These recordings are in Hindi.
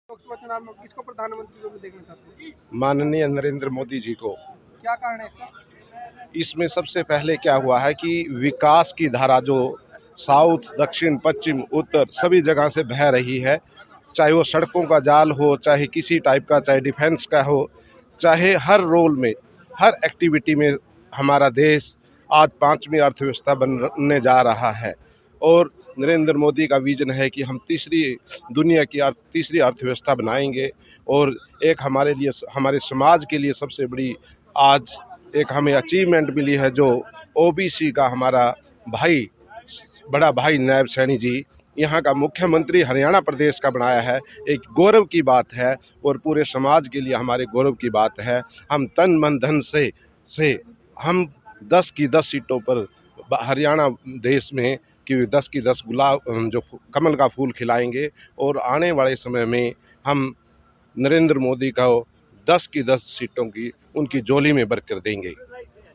लोकसभा चुनाव में किसको प्रधानमंत्री के रूप में देखना चाहते हैं? माननीय नरेंद्र मोदी जी को। क्या कारण है इसका? इसमें सबसे पहले क्या हुआ है कि विकास की धारा जो साउथ, दक्षिण, पश्चिम, उत्तर सभी जगह से बह रही है, चाहे वो सड़कों का जाल हो, चाहे किसी टाइप का, चाहे डिफेंस का हो, चाहे हर रोल में, हर एक्टिविटी में हमारा देश आज पांचवी अर्थव्यवस्था बनने जा रहा है। और नरेंद्र मोदी का विजन है कि हम दुनिया की तीसरी अर्थव्यवस्था बनाएंगे। और एक हमारे लिए, हमारे समाज के लिए सबसे बड़ी आज एक हमें अचीवमेंट मिली है, जो ओबीसी का हमारा भाई, बड़ा भाई नायब सैनी जी यहाँ का मुख्यमंत्री हरियाणा प्रदेश का बनाया है, एक गौरव की बात है और पूरे समाज के लिए हमारे गौरव की बात है। हम तन मन धन से हम 10 की 10 सीटों पर हरियाणा देश में कि 10 की 10 गुलाब जो कमल का फूल खिलाएंगे। और आने वाले समय में हम नरेंद्र मोदी को 10 की 10 सीटों की उनकी झोली में भर कर देंगे।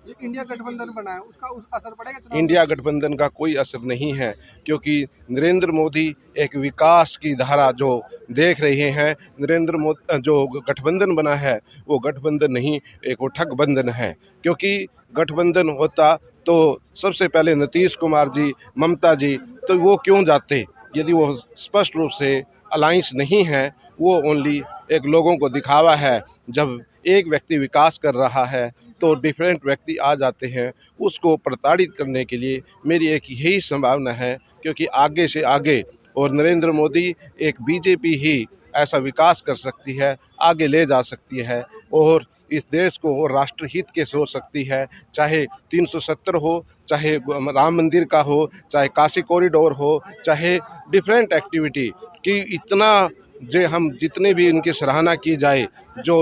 जो इंडिया गठबंधन बना है उसका असर पड़ेगा चुनाव में? इंडिया गठबंधन का कोई असर नहीं है, क्योंकि नरेंद्र मोदी एक विकास की धारा जो देख रहे हैं। नरेंद्र मोदी जो गठबंधन बना है वो गठबंधन नहीं, एक वो ठगबंधन है। क्योंकि गठबंधन होता तो सबसे पहले नीतीश कुमार जी, ममता जी, तो वो क्यों जाते? यदि वो स्पष्ट रूप से अलायंस नहीं है, वो ओनली एक लोगों को दिखावा है। जब एक व्यक्ति विकास कर रहा है तो डिफरेंट व्यक्ति आ जाते हैं उसको प्रताड़ित करने के लिए। मेरी एक यही संभावना है, क्योंकि आगे से आगे और नरेंद्र मोदी, एक बीजेपी ही ऐसा विकास कर सकती है, आगे ले जा सकती है और इस देश को और राष्ट्र हित के सोच सकती है। चाहे 370 हो, चाहे राम मंदिर का हो, चाहे काशी कॉरिडोर हो, चाहे डिफरेंट एक्टिविटी कि इतना जो हम जितने भी इनकी सराहना की जाए जो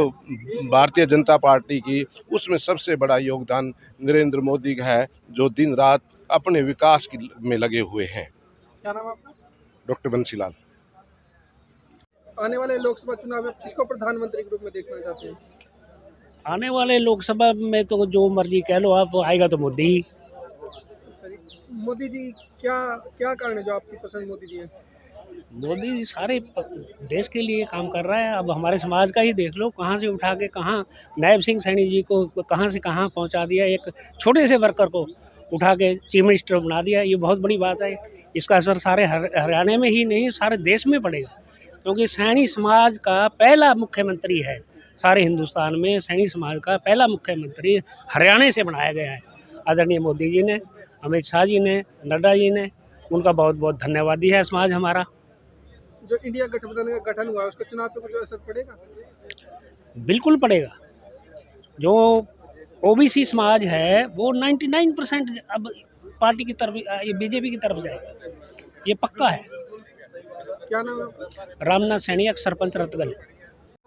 भारतीय जनता पार्टी की, उसमें सबसे बड़ा योगदान नरेंद्र मोदी का है, जो दिन रात अपने विकास में लगे हुए हैं। क्या नाम है आपका? डॉक्टर बंसीलाल। आने वाले लोकसभा चुनाव में किसको प्रधानमंत्री के रूप में देखना चाहते हैं? आने वाले लोकसभा में तो जो मर्जी कह लो आप, आएगा तो मोदी ही। अच्छा जी, मोदी जी क्या क्या कारण है जो आपकी पसंद मोदी जी है? मोदी सारे देश के लिए काम कर रहा है। अब हमारे समाज का ही देख लो, कहाँ से उठा के कहाँ नायब सिंह सैनी जी को कहाँ से कहाँ पहुंचा दिया। एक छोटे से वर्कर को उठा के चीफ मिनिस्टर बना दिया। ये बहुत बड़ी बात है। इसका असर सारे हरियाणा में ही नहीं, सारे देश में पड़ेगा, क्योंकि सैनी समाज का पहला मुख्यमंत्री है। सारे हिंदुस्तान में सैनी समाज का पहला मुख्यमंत्री हरियाणा से बनाया गया है। आदरणीय मोदी जी ने, अमित शाह जी ने, नड्डा जी ने, उनका बहुत बहुत धन्यवादी है समाज हमारा। जो इंडिया गठबंधन का गठन हुआ है उसका चुनाव पे कुछ असर पड़ेगा? बिल्कुल पड़ेगा। जो ओबीसी समाज है वो 99% अब पार्टी की तरफ, ये बीजेपी की तरफ जाएगा, ये पक्का है। क्या नाम है आपका? रामनाथ सैनी, सरपंच रतगल।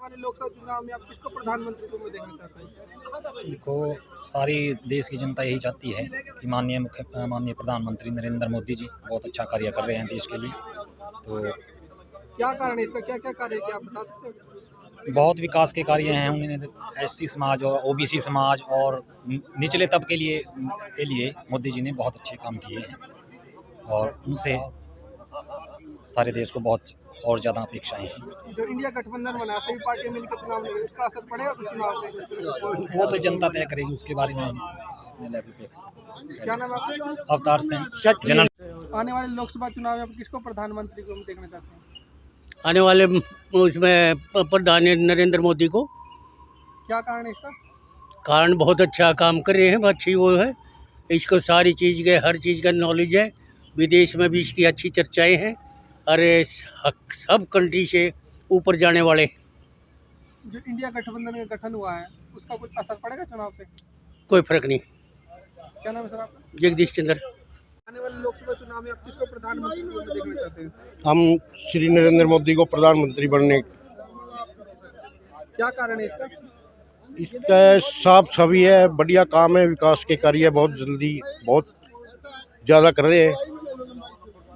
वाले लोकसभा चुनाव में आप किसको प्रधानमंत्री के रूप में देखना चाहते हैं? देखो, सारी देश की जनता यही चाहती है कि माननीय प्रधानमंत्री नरेंद्र मोदी जी बहुत अच्छा कार्य कर रहे हैं देश के लिए। तो क्या कारण है इसका? क्या क्या कार्य किया आप बता सकते हो? बहुत विकास के कार्य हैं। उन्होंने एससी समाज और ओबीसी समाज और निचले तबके के लिए मोदी जी ने बहुत अच्छे काम किए हैं और उनसे सारे देश को बहुत और ज़्यादा अपेक्षाएं हैं। जो इंडिया गठबंधन बना, सभी पार्टियां मिलकर चुनाव लड़ रही है, उसका असर पड़ेगा कुछ चुनाव पे? वो तो जनता तय करेगी, उसके बारे में अपने लेवल पे। क्या नाम है आपका? अवतार सिंह, जनरल। आने वाले लोकसभा चुनाव में आप किसको प्रधानमंत्री के रूप में देखना चाहते हैं? आने वाले उसमें प्रधान नरेंद्र मोदी को। क्या कारण है इसका? कारण बहुत अच्छा काम कर रहे हैं, अच्छी वो है, इसको सारी चीज़ के हर चीज़ का नॉलेज है। विदेश में भी इसकी अच्छी चर्चाएं हैं। अरे सब कंट्री से ऊपर जाने वाले। जो इंडिया गठबंधन का गठन हुआ है उसका कुछ असर पड़ेगा चुनाव पे? कोई फर्क नहीं। क्या नाम है सर आपका? जगदीश चंद्र। आने वाले लोकसभा चुनाव में आप किसको प्रधानमंत्री के रूप में देखना चाहते हैं? हम श्री नरेंद्र मोदी को प्रधानमंत्री बनने। क्या कारण है इसका? इसका साफ छवि है, बढ़िया काम है, विकास के कार्य बहुत जल्दी बहुत ज़्यादा कर रहे हैं।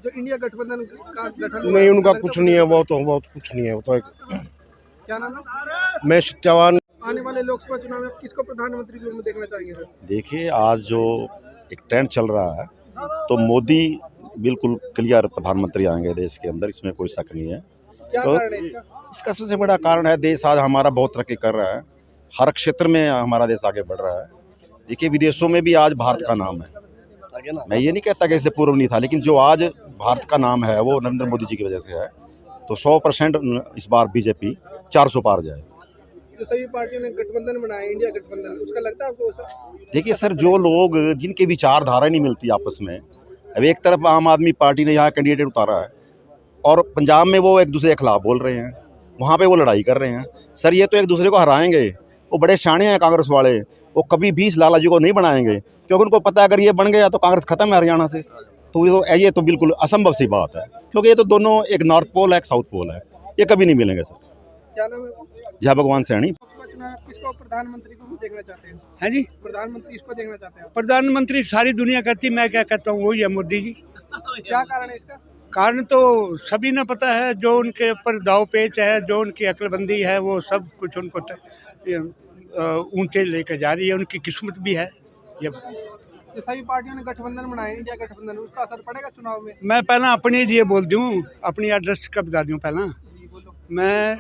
जो इंडिया गठबंधन का गठन नहीं, उनका कुछ नहीं है, वो तो बहुत कुछ नहीं है, वो तो क्या नाम है? मैं सत्यवान। आने वाले लोकसभा चुनाव में आप किसको प्रधानमंत्री के रूप में देखना चाहेंगे सर? देखिए, आज जो एक ट्रेंड चल रहा है तो मोदी बिल्कुल क्लियर प्रधानमंत्री आएंगे देश के अंदर, इसमें कोई शक नहीं है। क्या तो कारण है इसका? इसका सबसे बड़ा कारण है, देश आज हमारा बहुत तरक्की कर रहा है, हर क्षेत्र में हमारा देश आगे बढ़ रहा है। देखिए विदेशों में भी आज भारत का नाम है। मैं ये नहीं कहता कि इससे पूर्व नहीं था, लेकिन जो आज भारत का नाम है वो नरेंद्र मोदी जी की वजह से है। तो 100% इस बार बीजेपी 400 पार जाए। जो सभी पार्टियों ने गठबंधन बनाया, इंडिया गठबंधन, उसका लगता है आपको सर? देखिए सर, जो लोग जिनके विचारधारा नहीं मिलती आपस में, अब एक तरफ आम आदमी पार्टी ने यहाँ कैंडिडेट उतारा है और पंजाब में वो एक दूसरे के खिलाफ बोल रहे हैं, वहाँ पे वो लड़ाई कर रहे हैं। सर ये तो एक दूसरे को हराएंगे। वो बड़े शाणे हैं कांग्रेस वाले, वो कभी भी इस लाला जी को नहीं बनाएंगे, क्योंकि उनको पता है अगर ये बन गया तो कांग्रेस खत्म है हरियाणा से। तो ये तो बिल्कुल असंभव सी बात है, क्योंकि ये तो दोनों एक नॉर्थ पोल है, एक साउथ पोल है, ये कभी नहीं मिलेंगे सर। क्या नाम है? जय भगवान सैनी। लोकसभा चुनाव किसको प्रधानमंत्री को देखना चाहते हैं? है जी। प्रधानमंत्री इसको देखना चाहते हैं? प्रधानमंत्री सारी दुनिया कहती, मैं क्या कहता हूँ वही है मोदी जी। क्या कारण है इसका? कारण तो सभी ने पता है, जो उनके ऊपर दाव पेच है, जो उनकी अक्लबंदी है, वो सब कुछ उनको ऊंचे लेकर जा रही है। उनकी किस्मत भी है ये। जो सभी पार्टियों ने गठबंधन बनाया, इंडिया गठबंधन, उसका असर पड़ेगा चुनाव में? मैं पहला अपने लिए बोल दूँ, अपनी एड्रेस का बता दूँ पहला। जी बोलो। मैं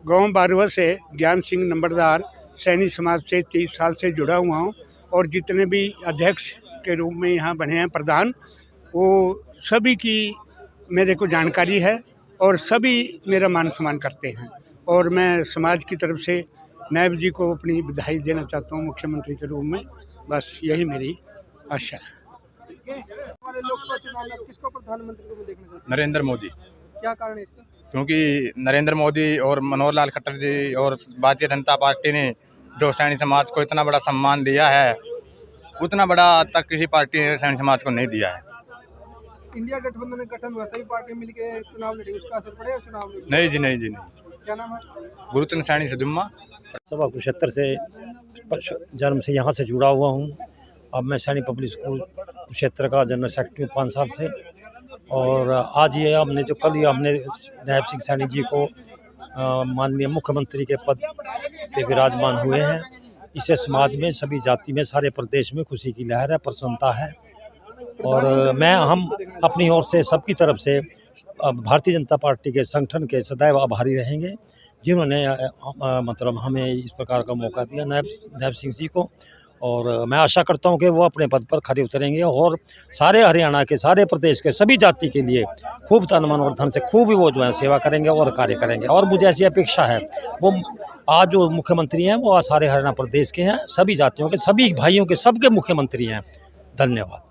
गांव बारवा से ज्ञान सिंह नंबरदार सैनी समाज से 30 साल से जुड़ा हुआ हूँ, और जितने भी अध्यक्ष के रूप में यहाँ बने हैं प्रधान, वो सभी की मेरे को जानकारी है और सभी मेरा मान सम्मान करते हैं। और मैं समाज की तरफ से नायब जी को अपनी बधाई देना चाहता हूँ मुख्यमंत्री के रूप में। बस यही मेरी आशा है। हमारे लोकसभा चुनाव में किसको प्रधानमंत्री को देखना चाहते हैं? नरेंद्र मोदी, क्या कारण है इसका? क्योंकि नरेंद्र मोदी और मनोहर लाल खट्टर जी और भारतीय जनता पार्टी ने जो सैनी समाज को इतना बड़ा सम्मान दिया है, उतना बड़ा आज तक किसी पार्टी ने सैनी समाज को नहीं दिया है। इंडिया गठबंधन का गठन हुआ, सभी पार्टी मिलकर चुनाव लड़ी, उसका असर पड़ेगा चुनाव में? नहीं जी, नहीं जी, नहीं। क्या नाम है? गुरुचंद सैनी से जुम्मा। सवा कुशहत्तर से जन्म से यहाँ से जुड़ा हुआ हूँ। अब मैं सैनी पब्लिक स्कूल कुशहत्तर का जनरल सेक्रेटरी हूँ 5 साल से। और आज ये हमने जो कल ही हमने नायब सिंह सैनी जी को माननीय मुख्यमंत्री के पद पे विराजमान हुए हैं। इससे समाज में सभी जाति में सारे प्रदेश में खुशी की लहर है, प्रसन्नता है। और हम अपनी ओर से सबकी तरफ से भारतीय जनता पार्टी के संगठन के सदैव आभारी रहेंगे, जिन्होंने मतलब हमें इस प्रकार का मौका दिया नायब सिंह जी को। और मैं आशा करता हूं कि वो अपने पद पर खरे उतरेंगे और सारे हरियाणा के, सारे प्रदेश के सभी जाति के लिए खूब तन मन और धन से खूब वो जो है सेवा करेंगे और कार्य करेंगे। और मुझे ऐसी अपेक्षा है, वो आज जो मुख्यमंत्री हैं वो सारे हरियाणा प्रदेश के हैं, सभी जातियों के, सभी भाइयों के, सबके मुख्यमंत्री हैं। धन्यवाद।